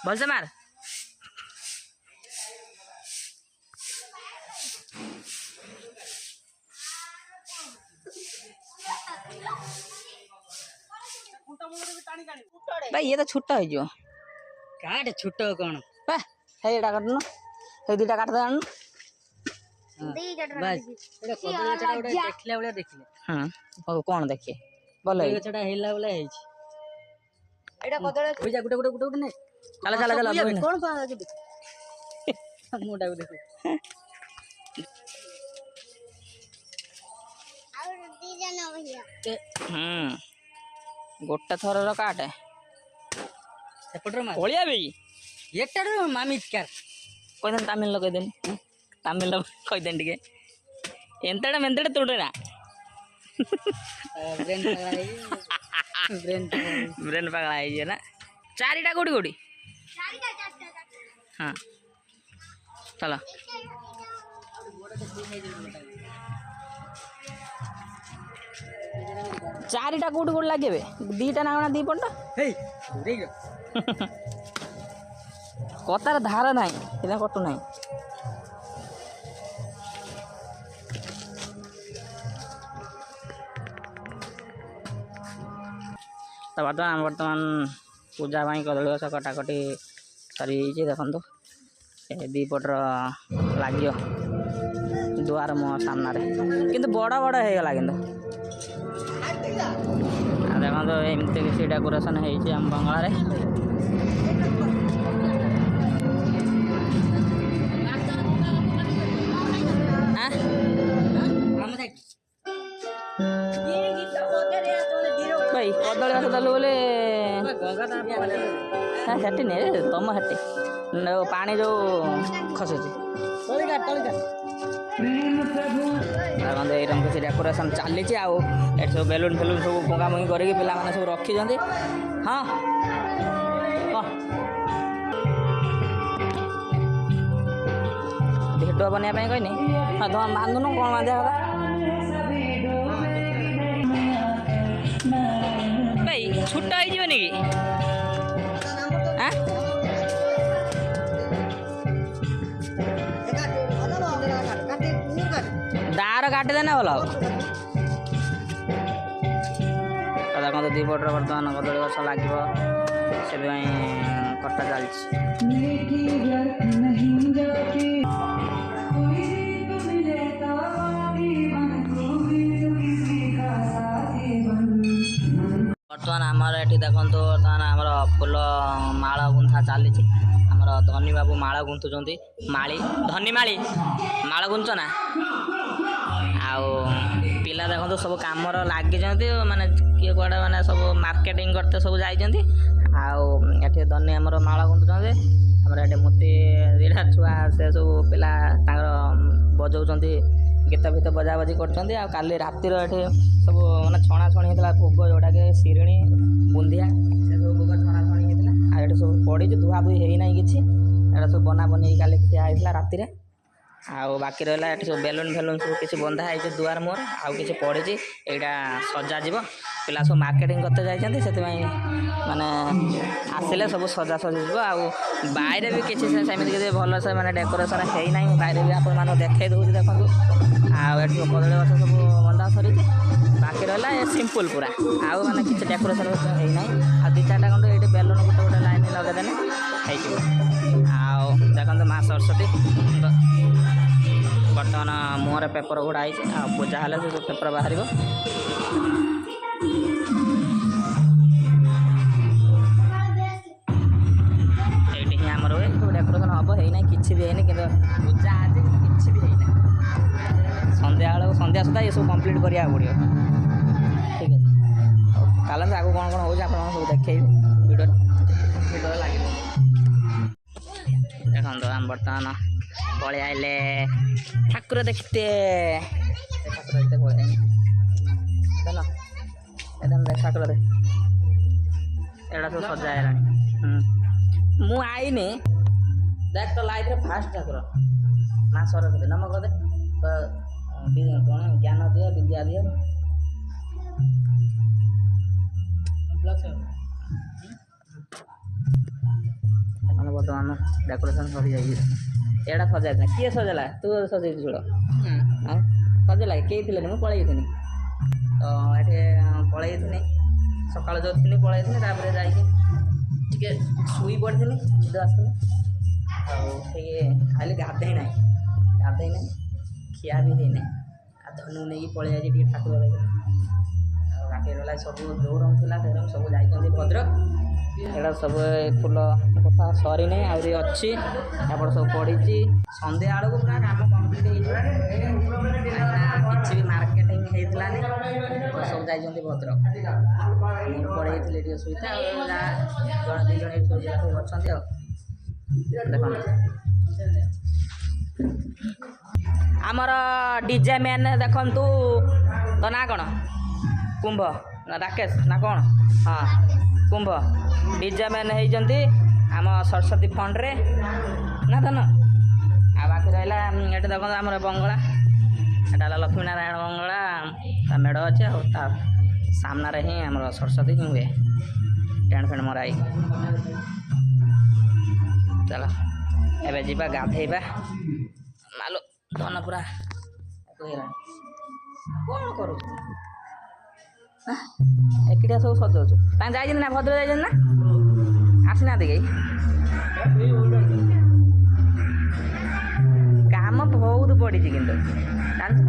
भलसे मार भाई ये तो छुट्टा हो जो काट छुट्ट कौन है एटा काटनु हे दुटा काट दे आनु बस एटा कदली गछटा उडे देखले बळे देखले हां ओ कोन देखि बोले गछटा हेला बळे हेछ एटा कदले ओइ जा गुटे गुटे गुटे गुटे ने चला चला चला कोन पा के मोटा को देखो और दी जाना भैया गोटा थरर काटे सेपटर मार ओलिया बे एटार मामी कर कोइदन तमिल लो कोइदन तमिल लो कोइदन टिके एंतडा मेंतडा तोडरा ब्रेन पगला है ना चारिटा कोडी कोडी हाँ चलो चारिटा कोडी कोडी लागे दीटा ना दी पड़ता हे रे कतार धार ना कटु ना तो बर्तमान पूजा कदली गछ कटाकटी सरी देखो दीपटर लगे दुआर मो सामने किंतु बड़ बड़ हो गला कि देखो एमती किसी डेकोरेशन होम बंगला भाई कदली गछ दलु बोले हेटी नहीं तुम हेटी पानी जो खसुची देखो किसी डेकोरेशन चली सब बेलून फेलून सब भंगा भंगी करके पिला माने सब रखी हाँ भिडियो बनवाई कहनी हाँ तुम बांधुन कौन बांधा भाई छुट्टा होनी कि दार काटी देना भल देखो दीपटर बर्तमान कदली गछ लगे से कटा चलती बर्तमान आमर ये देखो बर्तमान आमर फुल माल गुंथा चली आमर धनी बाबू माल गुंथुंट माली धनी माली माल गुंथ ना आउ पिला देखो सब कम लगी माने किए कड़े मैंने सब मार्केटिंग करते सब जाइए आठी धनी आमर माल गुंथुंट आमर ये मूर्ति दुटा छुआ से सब पिला बजाऊँ गीत फीत बजा बजी कर काली रातिर ये सब मैंने छणा छणी होता भोग जोटा कि शिणी बुंदिया से सब भोग छणा छणी होता ये सब पड़ी धुआ धुई होना कि सब बना बनी काली खिया होता रातिर आउ बाकी रहा ये सब बेलून फेलून सब किसी बंधा है दुआर मोर आउ कि पड़ी यहाँ सजा जीव पिला सब मार्केटिंग करते जाइए से माने आसिले सब सजा सजी जीव आउ बाहर भी किसी सेमती किसी भल से मैंने डेकोरेशन है ना बाहर भी आप देखई दूसरी देखो आउ कदली गछ सब बंधा सरी बाकी रहा ये सिंपल पूरा आउ मैंने किसी डेकोरेशन है ना आ दु चार्टा खंड ये बेलून गोटे गोटे लाइन लगेदेने आउ देखो माँ सरस्वती बर्तमान मुहर पेपर गुड़ाई पूजा हेल्ले से पेपर बाहर ये हिं आमर हुए डेकोरेशन हम होना कि भी है कि पूजा आज कि भी है संध्या संध्या सुधा ये सब कम्प्लीट करा पड़ो ठीक है चलते आगे कौन कौन हो सब देखे भिडियो भिडियो लगे देखो आम बर्तमान पलि आइले ठाकुर देखते ठाकुर देखते पलि चलो एकदम देख ठाकुर देख एटा सब सजाए मु आईनी देख तो लाइफ रे फास्ट ठाकुर माँ सरस्वती नमक दे कौन ज्ञान दियो विद्या दियो ବର୍ତ୍ତମାନ ଡେକୋରେସନ୍ ସରିଯାଇଛି। ଏଇଟା ସଜାଇଥିଲା କିଏ ସଜାଇଲା? ତୁ ସଜେଇଛୁ ଛୋଟ ଆଉ ସଜାଇଲା କେହି ଥିଲେନି ମୁଁ ପଳେଇଥିଲି ତ ଏଠି ପଳେଇଥିଲି ସକାଳୁ ଯେଉଁ ଥିଲି ପଳେଇଥିଲି ତାପରେ ଯାଇକି ଟିକେ ଶୋଇ ପଡ଼ିଥିଲି ନିଦ ଆସିଥିଲା ଆଉ ଟିକେ ଖାଲି ଗାଧେଇ ନାହିଁ ଖିଆ ବି ହେଇନାହିଁ ଆଉ ଧନୁ ନେଇକି ପଳେଇ ଯାଇଛି ଟିକେ ଠାକୁର ଦେଖି ଆଉ ବାକି ରହିଲା ସବୁ ଯେଉଁ ରଙ୍ଗ ଥିଲା ସେ ରଙ୍ଗ ସବୁ ଯାଇଛନ୍ତି ଭଦ୍ରକ। ଏଇଟା ସବୁ ଫୁଲ କଥା ସରିନି ଆହୁରି ଅଛି ଏପଟେ ସବୁ ପଡ଼ିଛି ସନ୍ଧ୍ୟା ବେଳକୁ ପୁରା କାମ କମ୍ପ୍ଲିଟ୍ ହେଇଯିବ କିଛି ବି ମାର୍କେଟିଂ ହେଇଥିଲାନି ସବୁ ଯାଇଛନ୍ତି ଭଦ୍ରକ। ମୁଁ ପଳେଇଥିଲି ଟିକେ ସୁବିଧା ଆଉ ଯାହା ଜଣେ ଦୁଇ ଜଣ ଏଠି ସବୁ ଅଛନ୍ତି ଆଉ ଦେଖନ୍ତୁ ଆମର ଡିଜେ ମ୍ୟାନ୍ ଦେଖନ୍ତୁ ତ ନାଁ କ'ଣ କୁମ୍ଭ ନା ରାକେଶ ନା କ'ଣ ହଁ କୁମ୍ଭ ଡିଜେ ମ୍ୟାନ୍ ହେଇଛନ୍ତି ଆମ ସରସ୍ୱତୀ ଫଣ୍ଡରେ ନା ଧନ ଆଉ ବାକି ରହିଲା ଏଠି ଦେଖନ୍ତୁ ଆମର ବଙ୍ଗଳା ଏଇଟା ହେଲା ଲକ୍ଷ୍ମୀନାରାୟଣ ବଙ୍ଗଳା ତା ମେଢ଼ ଅଛି ଆଉ ତା ସାମ୍ନାରେ ହିଁ ଆମର ସରସ୍ୱତୀ ହିଁ ହୁଏ ଟେଣ୍ଟ ଫେଣ୍ଟ ମରା ହେଇକି ଚାଲ ଏବେ ଯିବା ଗାଧେଇବା ମାଲୋ ଧନ ପୁରା କ'ଣ କରୁଛୁ ଏକିଟିଆ ସବୁ ସଜାଉଛୁ ତାଙ୍କ ଯାଇଛନ୍ତି ନା ଭଦ୍ର ଯାଇଛନ୍ତି ନା ଆସିନାହାନ୍ତି କେହି କାମ ବହୁତ ପଡ଼ିଛି କିନ୍ତୁ ଜାଣିଛୁ